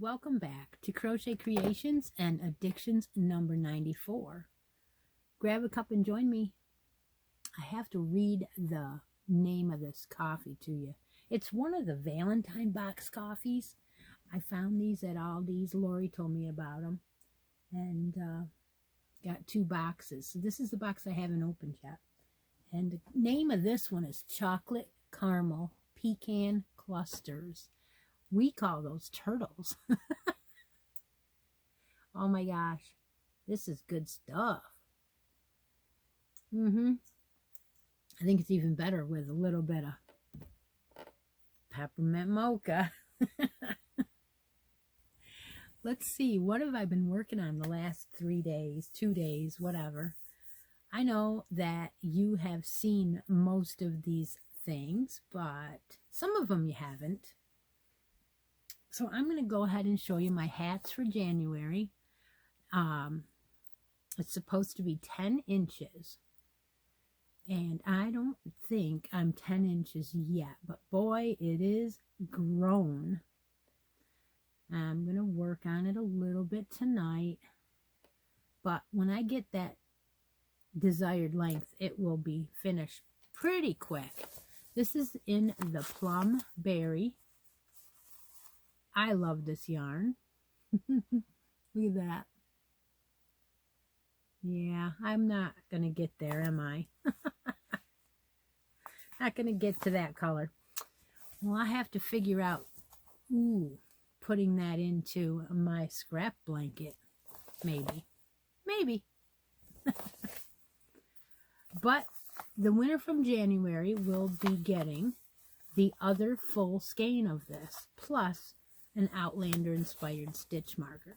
Welcome back to Crochet Creations and Addictions number 94. Grab a cup and join me. I have to read the name of this coffee to you. It's one of the Valentine box coffees. I found these at Aldi's. Lori told me about them. And got 2 boxes. So this is the box I haven't opened yet. And the name of this one is Chocolate Caramel Pecan Clusters. We call those turtles. Oh my gosh. This is good stuff. I think it's even better with a little bit of peppermint mocha. Let's see. What have I been working on the last 3 days, 2 days, whatever. I know that you have seen most of these things, but some of them you haven't. So I'm going to go ahead and show you my hats for January. It's supposed to be 10 inches. And I don't think I'm 10 inches yet. But boy, it is grown. I'm going to work on it a little bit tonight. But when I get that desired length, it will be finished pretty quick. This is in the Plum Berry. I love this yarn. Look at that. Yeah, I'm not going to get there, am I? Not going to get to that color. Well, I have to figure out, putting that into my scrap blanket. Maybe. But the winner from January will be getting the other full skein of this, plus an Outlander inspired stitch marker,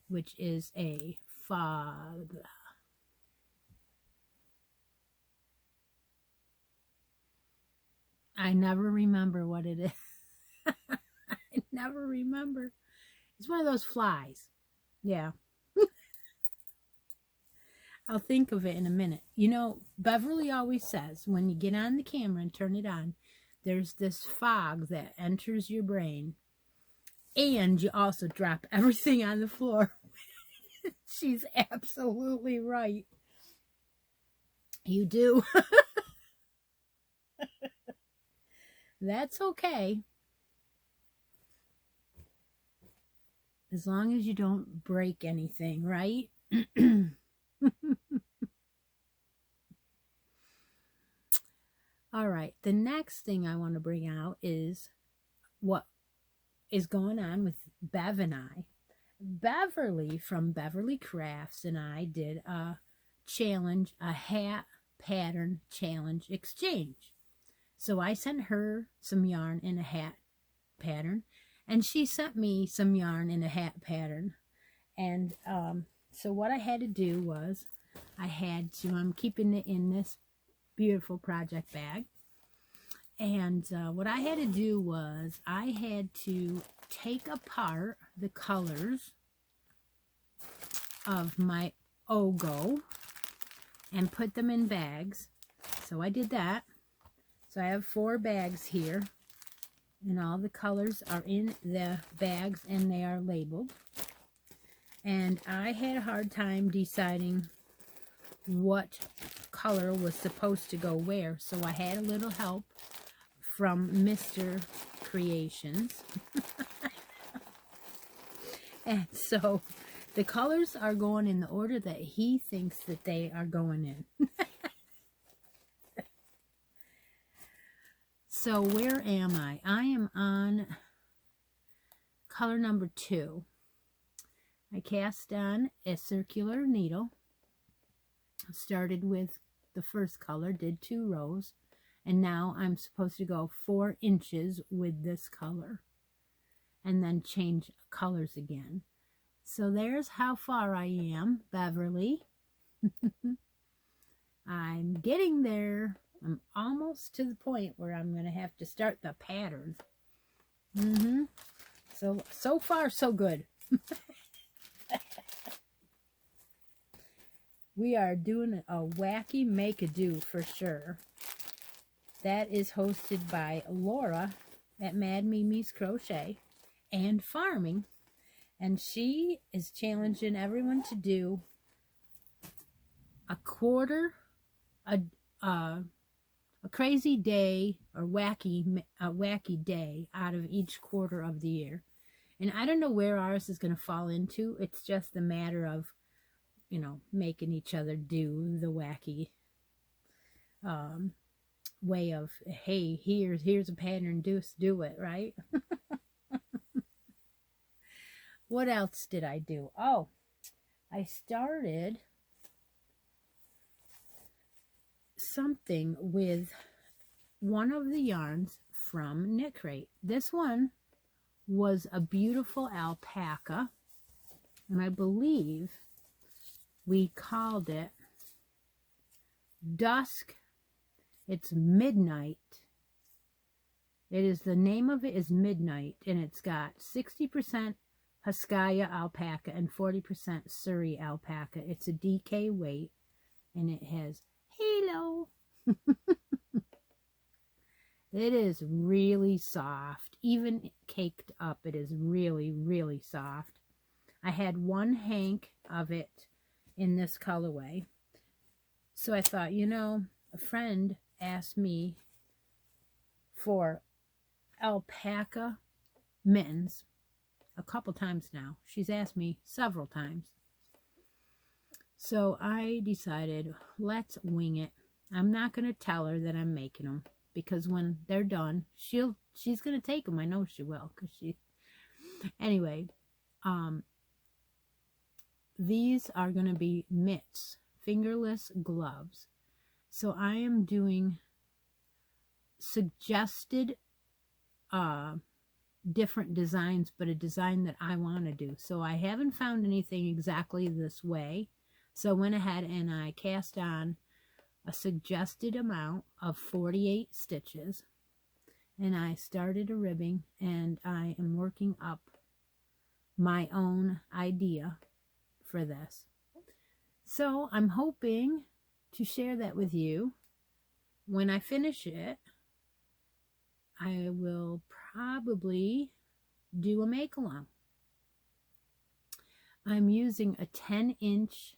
which is a fog. I never remember what it is. I never remember. It's one of those flies. Yeah. I'll think of it in a minute. You know, Beverly always says when you get on the camera and turn it on, there's this fog that enters your brain. And you also drop everything on the floor. She's absolutely right. You do. That's okay. As long as you don't break anything, right? All right. The next thing I want to bring out is what is going on with Bev and I. Beverly from Beverly Crafts and I did a challenge, a hat pattern challenge exchange. So I sent her some yarn in a hat pattern, and she sent me some yarn in a hat pattern. And so what I had to do was I'm keeping it in this beautiful project bag. And what I had to do was I had to take apart the colors of my Ogo and put them in bags. So I did that. So I have 4 bags here, and all the colors are in the bags and they are labeled. And I had a hard time deciding what color was supposed to go where, so I had a little help from Mr. Creations. And so the colors are going in the order that he thinks that they are going in. So where am I? I am on color number 2. I cast on a circular needle. Started with the first color, did 2 rows, and now I'm supposed to go 4 inches with this color and then change colors again. So there's how far I am, Beverly. I'm getting there. I'm almost to the point where I'm going to have to start the pattern. So far, so good. We are doing a wacky make-a-do for sure. That is hosted by Laura at Mad Mimi's Crochet and Farming. And she is challenging everyone to do a crazy day or a wacky day out of each quarter of the year. And I don't know where ours is going to fall into. It's just a matter of, you know, making each other do the wacky way of, hey, here's a pattern, do it, right? What else did I do? Oh, I started something with one of the yarns from Knit Crate. This one was a beautiful alpaca, and I believe we called it Dusk. It's Midnight. It is, the name of it is Midnight, and it's got 60% Haskaya alpaca and 40% Surrey alpaca. It's a DK weight, and it has halo. It is really soft. Even caked up, it is really, really soft. I had one hank of it in this colorway. So I thought, you know, a friend asked me for alpaca mittens a couple times now. She's asked me several times. So I decided, let's wing it. I'm not going to tell her that I'm making them, because when they're done, she's going to take them. I know she will, because anyway, these are going to be mitts, fingerless gloves. So I am doing suggested different designs, but a design that I want to do. So I haven't found anything exactly this way. So I went ahead and I cast on a suggested amount of 48 stitches, and I started a ribbing, and I am working up my own idea for this. So I'm hoping to share that with you. When I finish it, I will probably do a make-along. I'm using a 10-inch,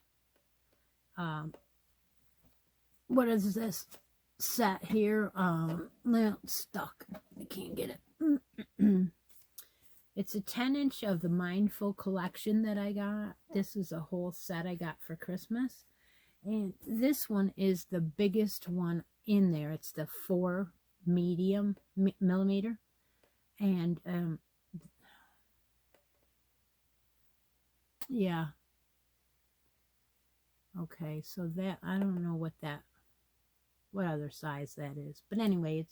what is this set here? Well, it's stuck. I can't get it. It's a 10-inch of the Mindful collection that I got. This is a whole set I got for Christmas. And this one is the biggest one in there. It's the 4 medium millimeter. And, yeah. Okay, so that, I don't know what other size that is. But anyway,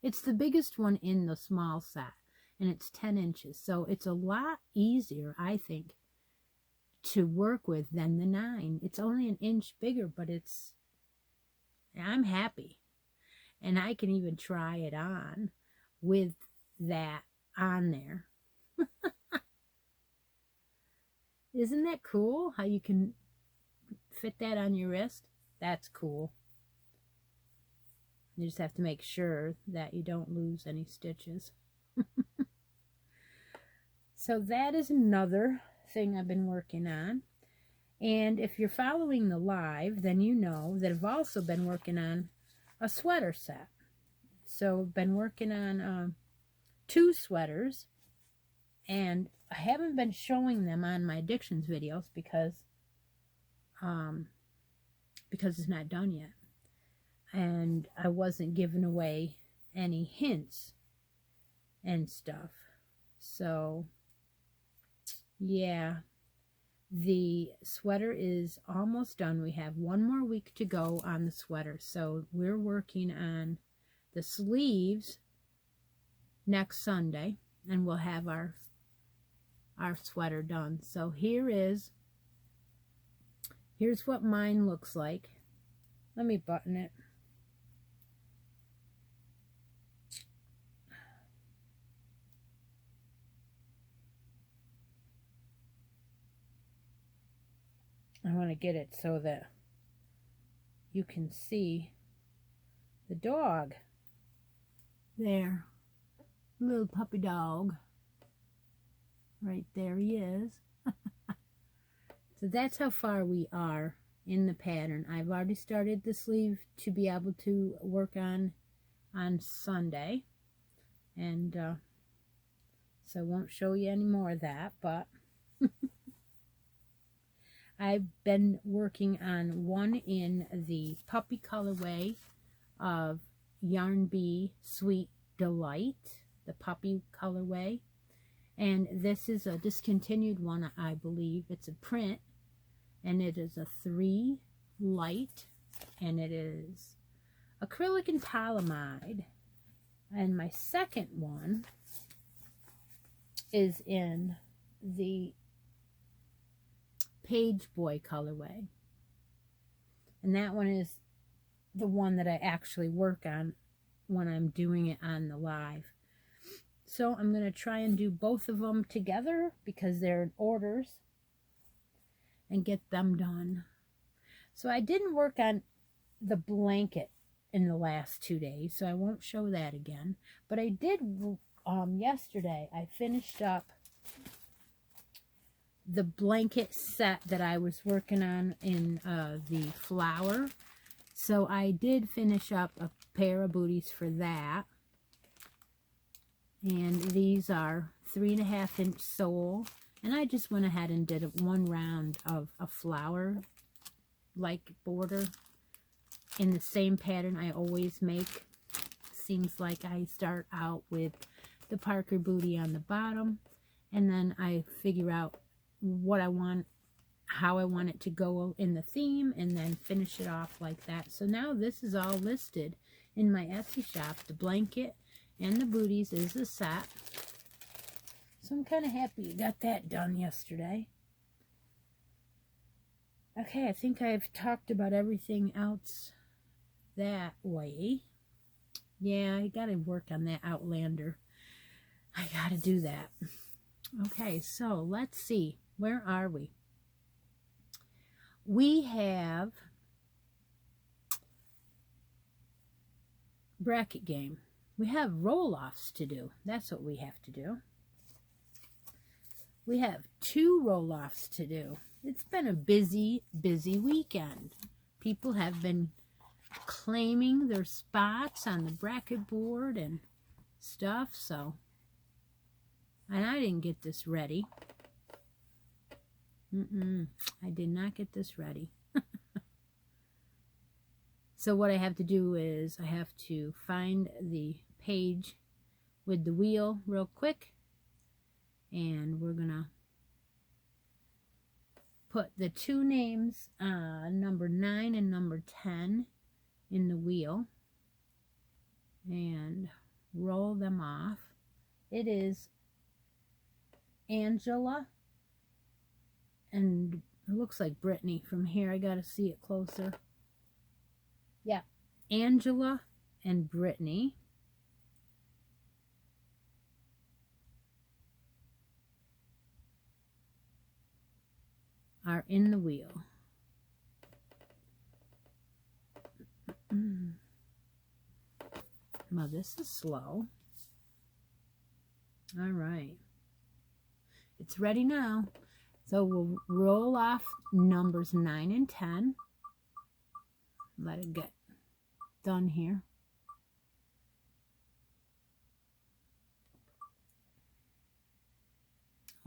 it's the biggest one in the small set. And it's 10 inches. So it's a lot easier, I think, to work with than the 9. It's only an inch bigger, but I'm happy. And I can even try it on with that on there. Isn't that cool? How you can fit that on your wrist? That's cool. You just have to make sure that you don't lose any stitches. So that is another thing I've been working on. And if you're following the live, then you know that I've also been working on a sweater set. So I've been working on 2 sweaters, And I haven't been showing them on my addictions videos because it's not done yet. And I wasn't giving away any hints and stuff. So, yeah, the sweater is almost done. We have one more week to go on the sweater. So we're working on the sleeves next Sunday, and we'll have our sweater done. So here's what mine looks like. Let me button it. I want to get it so that you can see the dog. There. Little puppy dog. Right there he is. So that's how far we are in the pattern. I've already started the sleeve to be able to work on Sunday. And so I won't show you any more of that, but I've been working on one in the puppy colorway of Yarn Bee Sweet Delight, the puppy colorway. And this is a discontinued one, I believe. It's a print, and it is a 3 light, and it is acrylic and polyamide. And my second one is in the Page Boy colorway. And that one is the one that I actually work on when I'm doing it on the live. So I'm going to try and do both of them together because they're in orders and get them done. So I didn't work on the blanket in the last 2 days, so I won't show that again. But I did yesterday. I finished up the blanket set that I was working on in the flower. So I did finish up a pair of booties for that. And these are 3.5 inch sole. And I just went ahead and did one round of a flower like border in the same pattern I always make. Seems like I start out with the Parker booty on the bottom, and then I figure out what I want, how I want it to go in the theme, and then finish it off like that. So now this is all listed in my Etsy shop. The blanket and the booties is a set. So I'm kind of happy I got that done yesterday. Okay, I think I've talked about everything else that way. Yeah, I got to work on that Outlander. I got to do that. Okay, so let's see. Where are we? We have bracket game. We have roll-offs to do. That's what we have to do. We have 2 roll-offs to do. It's been a busy, busy weekend. People have been claiming their spots on the bracket board and stuff, so. And I didn't get this ready. I did not get this ready. So what I have to do is I have to find the page with the wheel real quick, and we're gonna put the 2 names, number 9 and number 10, in the wheel and roll them off. It is Angela, and it looks like Brittany from here. I gotta see it closer. Yeah, Angela and Brittany. Are in the wheel. Well, this is slow. All right. It's ready now. So we'll roll off numbers 9 and 10. Let it get done here.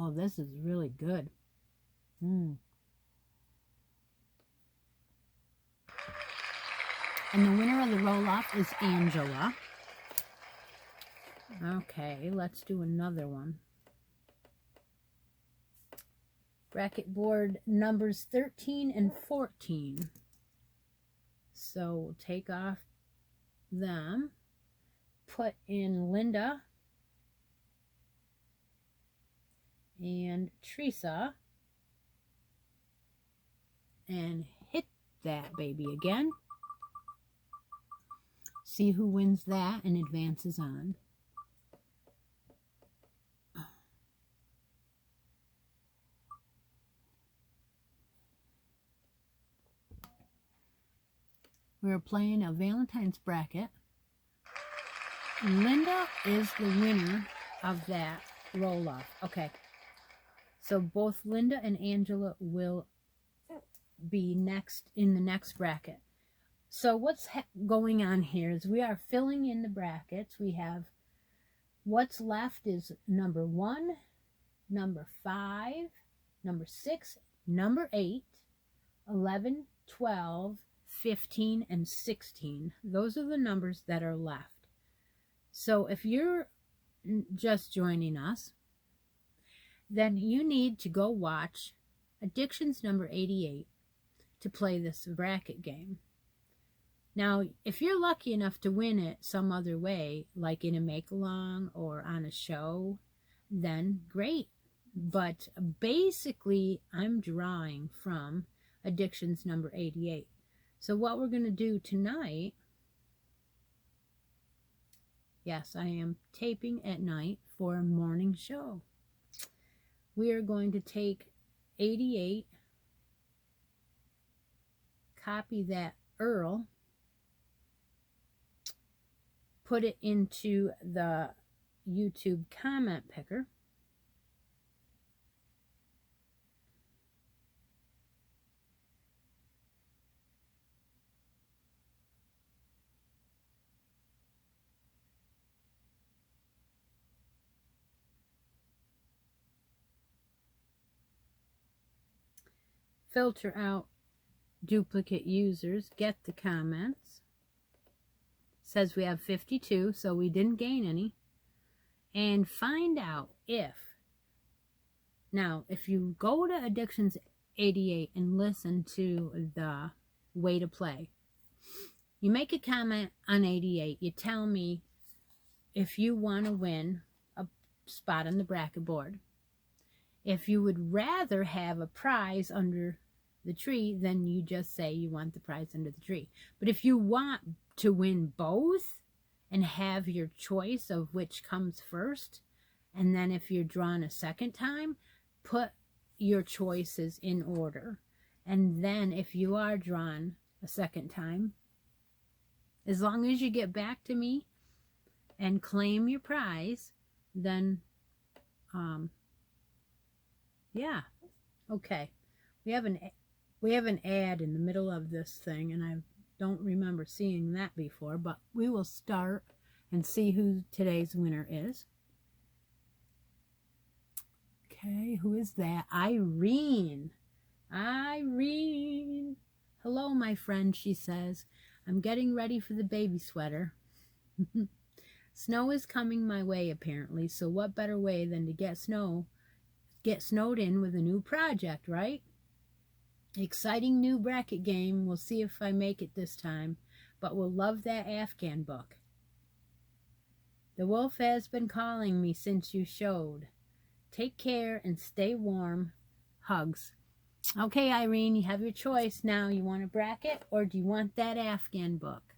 Oh, this is really good. And the winner of the roll-off is Angela. Okay, let's do another one. Bracket board numbers 13 and 14. So we'll take off them, put in Linda and Teresa, and hit that baby again. See who wins that and advances on. We're playing a Valentine's bracket. Linda is the winner of that roll-off. Okay. So both Linda and Angela will be next in the next bracket. So what's going on here is we are filling in the brackets. We have what's left is number 1, number 5, number 6, number 8, 11, 12, 15, and 16. Those are the numbers that are left. So if you're just joining us, then you need to go watch Addictions number 88 to play this bracket game. Now, if you're lucky enough to win it some other way, like in a make-along or on a show, then great. But basically, I'm drawing from Addictions number 88. So what we're going to do tonight, yes, I am taping at night for a morning show. We are going to take 88, copy that URL, put it into the YouTube comment picker, filter out duplicate users, get the comments. Says we have 52, so we didn't gain any. And find out if, now, if you go to Addictions 88 and listen to the way to play, you make a comment on 88, you tell me if you want to win a spot on the bracket board. If you would rather have a prize under the tree, then you just say you want the prize under the tree. But if you want to win both and have your choice of which comes first, and then if you're drawn a second time, put your choices in order. And then if you are drawn a second time, as long as you get back to me and claim your prize, then yeah, okay. We have an ad in the middle of this thing, and I don't remember seeing that before, but we will start and see who today's winner is. Okay, who is that? Irene. Irene. Hello, my friend, she says. I'm getting ready for the baby sweater. Snow is coming my way, apparently, so what better way than to get snowed in with a new project, right? Exciting new bracket game. We'll see if I make it this time, but we'll love that Afghan book. The wolf has been calling me since you showed. Take care and stay warm. Hugs. Okay, Irene, you have your choice now. You want a bracket or do you want that Afghan book?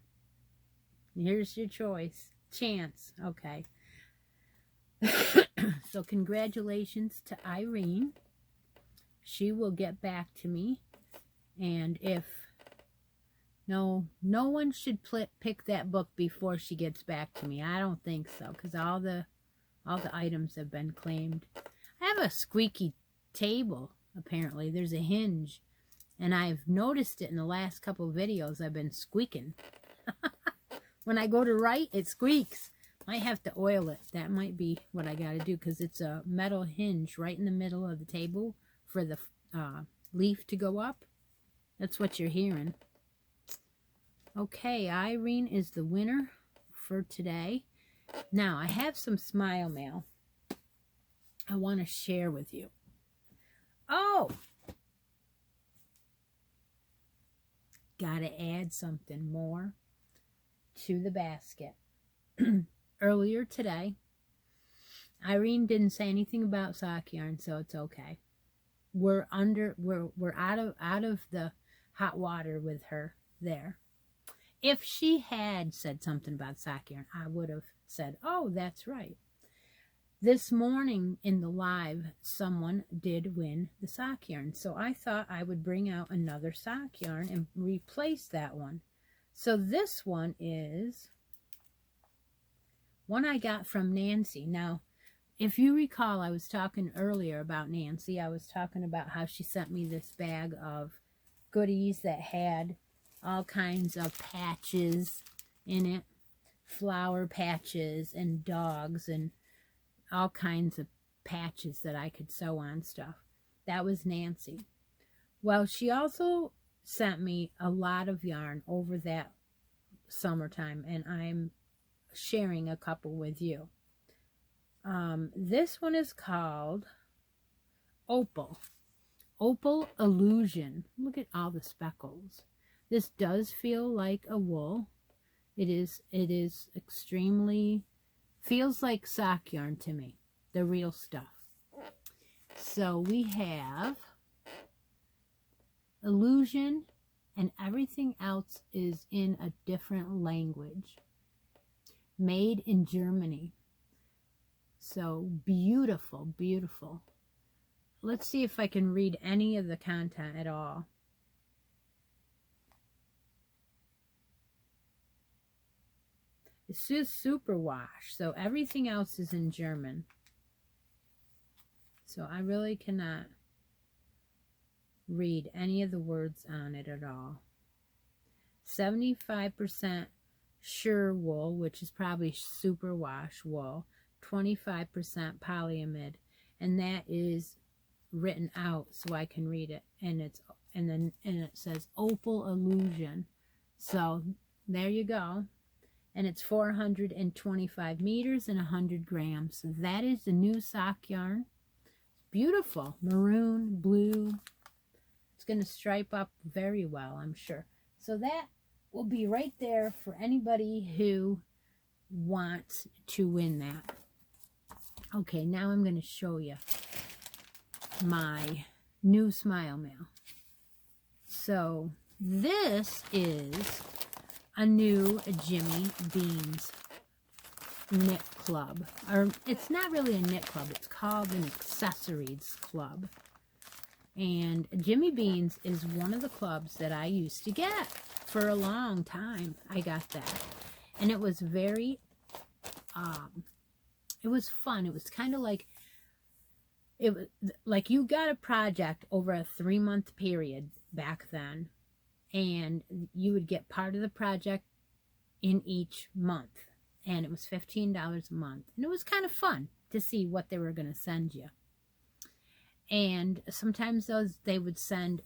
Here's your choice. Chance. Okay. So congratulations to Irene. She will get back to me, and if no one should pick that book before she gets back to me. I don't think so, because all the items have been claimed. I have a squeaky table. Apparently there's a hinge, and I've noticed it in the last couple of videos. I've been squeaking. When I go to write, it squeaks. Might have to oil it. That might be what I got to do, because it's a metal hinge right in the middle of the table for the leaf to go up. That's what you're hearing. Okay, Irene is the winner for today. Now, I have some smile mail I want to share with you. Oh! Gotta add something more to the basket. Earlier today, Irene didn't say anything about sock yarn, so it's okay. We're out of the hot water with her there. If she had said something about sock yarn, I would have said, oh, that's right. This morning in the live, someone did win the sock yarn. So I thought I would bring out another sock yarn and replace that one. So this one is one I got from Nancy. Now, if you recall, I was talking earlier about Nancy. I was talking about how she sent me this bag of goodies that had all kinds of patches in it. Flower patches and dogs and all kinds of patches that I could sew on stuff. That was Nancy. Well, she also sent me a lot of yarn over that summertime, and I'm sharing a couple with you. This one is called Opal. Opal Illusion. Look at all the speckles. This does feel like a wool. It is extremely, feels like sock yarn to me, the real stuff. So we have Illusion, and everything else is in a different language. Made in Germany. So beautiful, beautiful. Let's see if I can read any of the content at all. It's just superwash, so everything else is in German. So I really cannot read any of the words on it at all. 75% sure wool, which is probably superwash wool. 25% polyamide, and that is written out so I can read it. And it says Opal Illusion. So there you go. And it's 425 meters and 100 grams. So that is the new sock yarn. Beautiful. Maroon, blue. It's going to stripe up very well, I'm sure. So that will be right there for anybody who wants to win that. Okay, now I'm going to show you my new smile mail. So this is a new Jimmy Beans knit club. Or it's not really a knit club. It's called an accessories club. And Jimmy Beans is one of the clubs that I used to get for a long time. I got that. And it was very, it was fun. It was kind of like, it was like you got a project over a 3-month period back then. And you would get part of the project in each month. And it was $15 a month. And it was kind of fun to see what they were going to send you. And sometimes they would send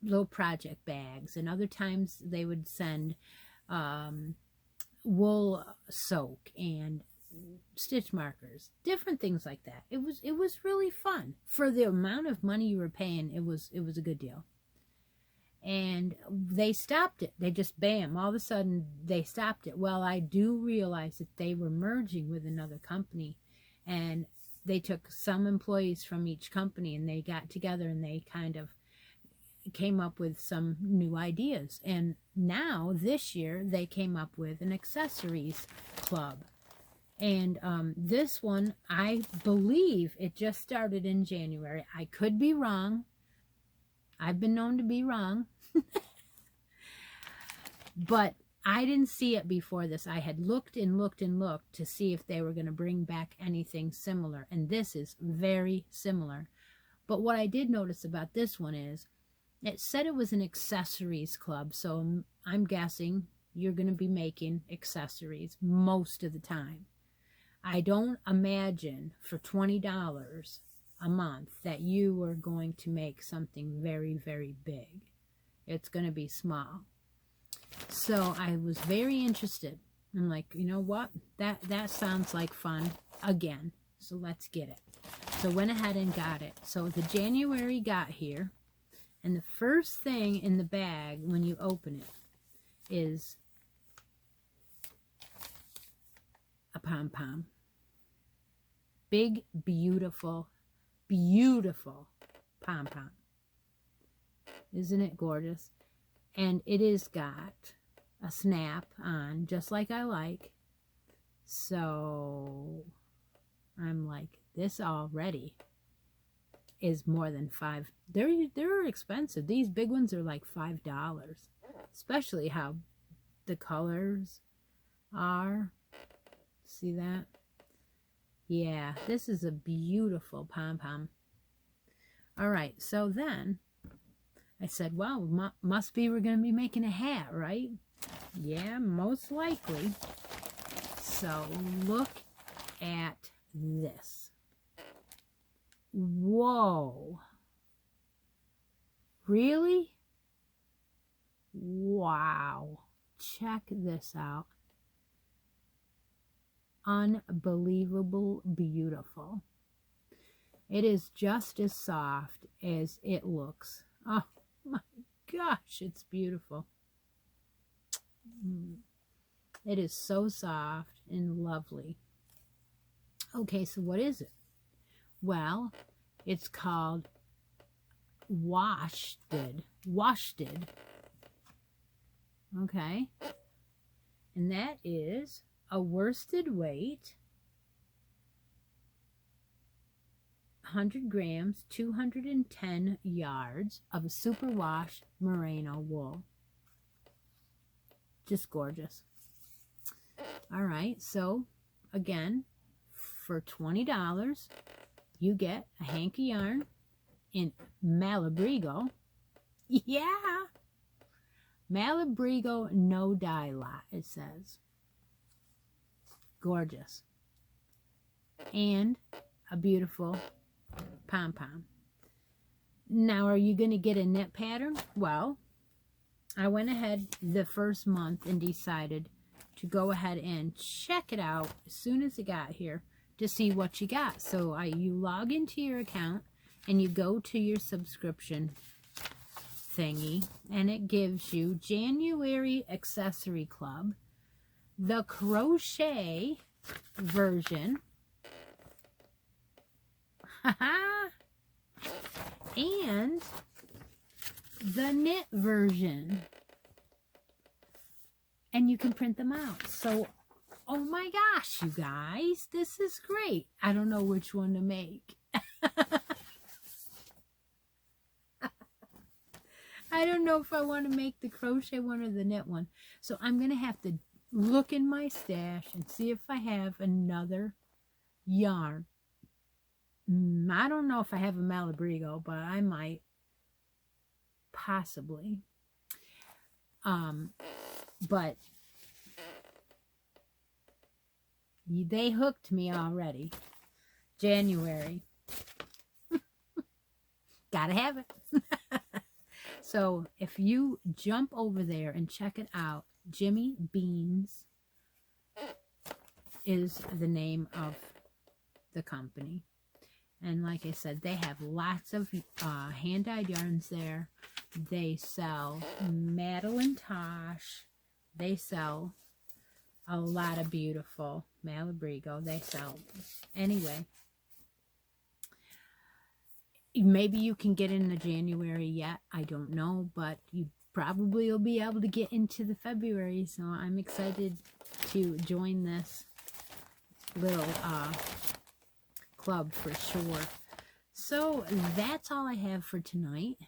little project bags. And other times they would send wool soak and stitch markers. Different things like that. It was really fun. For the amount of money you were paying, it was a good deal. And they stopped it. They just, bam, all of a sudden they stopped it. Well, I do realize that they were merging with another company, and they took some employees from each company and they got together and they kind of came up with some new ideas. And now this year they came up with an accessories club. And this one, I believe it just started in January. I could be wrong. I've been known to be wrong. But I didn't see it before this. I had looked and looked and looked to see if they were going to bring back anything similar. And this is very similar. But what I did notice about this one is it said it was an accessories club. So I'm guessing you're going to be making accessories most of the time. I don't imagine for $20 a month that you are going to make something very, very big. It's going to be small. So I was very interested. I'm like, you know what? That sounds like fun again. So let's get it. So went ahead and got it. So the January got here. And the first thing in the bag when you open it is a pom-pom. Big, beautiful, beautiful pom-pom. Isn't it gorgeous? And it is got a snap on, just like I like. So I'm like, this already is more than $5. They're expensive. These big ones are like $5. Especially how the colors are. See that? Yeah, this is a beautiful pom-pom. All right, so then I said, well, must be we're going to be making a hat, right? Yeah, most likely. So look at this. Whoa. Really? Wow. Check this out. Unbelievable beautiful. It is just as soft as it looks. Oh my gosh, it's beautiful. It is so soft and lovely. Okay, so what is it? Well, it's called washted. Okay. And that is a worsted weight, 100 grams, 210 yards of a superwash merino wool. Just gorgeous. All right, so again, for $20, you get a hank of yarn in Malabrigo. Yeah. Malabrigo no dye lot, it says. Gorgeous. And a beautiful pom-pom. Now, are you going to get a knit pattern? Well, I went ahead the first month and decided to go ahead and check it out as soon as it got here to see what you got. So you log into your account and you go to your subscription thingy, and it gives you January Accessory Club, the crochet version, and the knit version. And you can print them out. So, oh my gosh, you guys, this is great. I don't know which one to make. I don't know if I want to make the crochet one or the knit one. So I'm going to have to look in my stash and see if I have another yarn. I don't know if I have a Malabrigo, but I might. Possibly. But they hooked me already. January. Gotta have it. So if you jump over there and check it out, Jimmy Beans is the name of the company. And like I said, they have lots of hand-dyed yarns there. They sell Madeline Tosh. They sell a lot of beautiful Malabrigo. They sell, anyway. Maybe you can get in the January yet. I don't know, but you probably will be able to get into the February. So I'm excited to join this little club for sure. So that's all I have for tonight.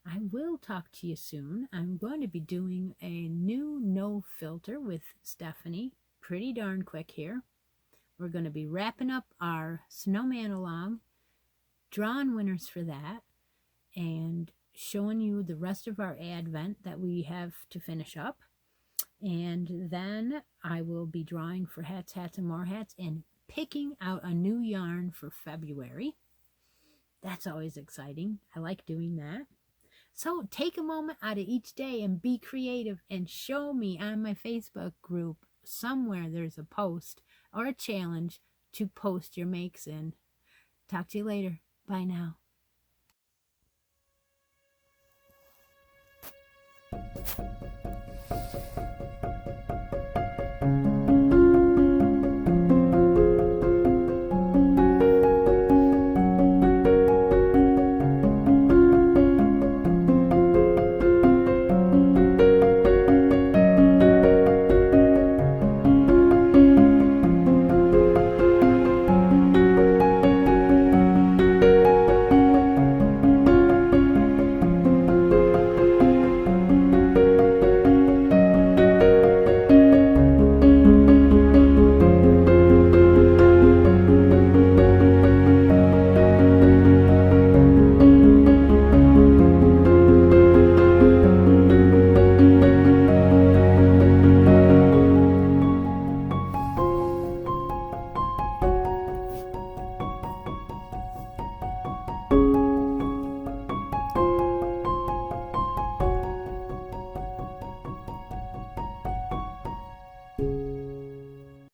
I will talk to you soon. I'm going to be doing a new no filter with Stephanie pretty darn quick here. We're going to be wrapping up our snowman along, drawing winners for that, and showing you the rest of our advent that we have to finish up. And then I will be drawing for hats, and more hats, and picking out a new yarn for February. That's always exciting. I like doing that. So take a moment out of each day and be creative and show me on my Facebook group somewhere there's a post or a challenge to post your makes in. Talk to you later. Bye now.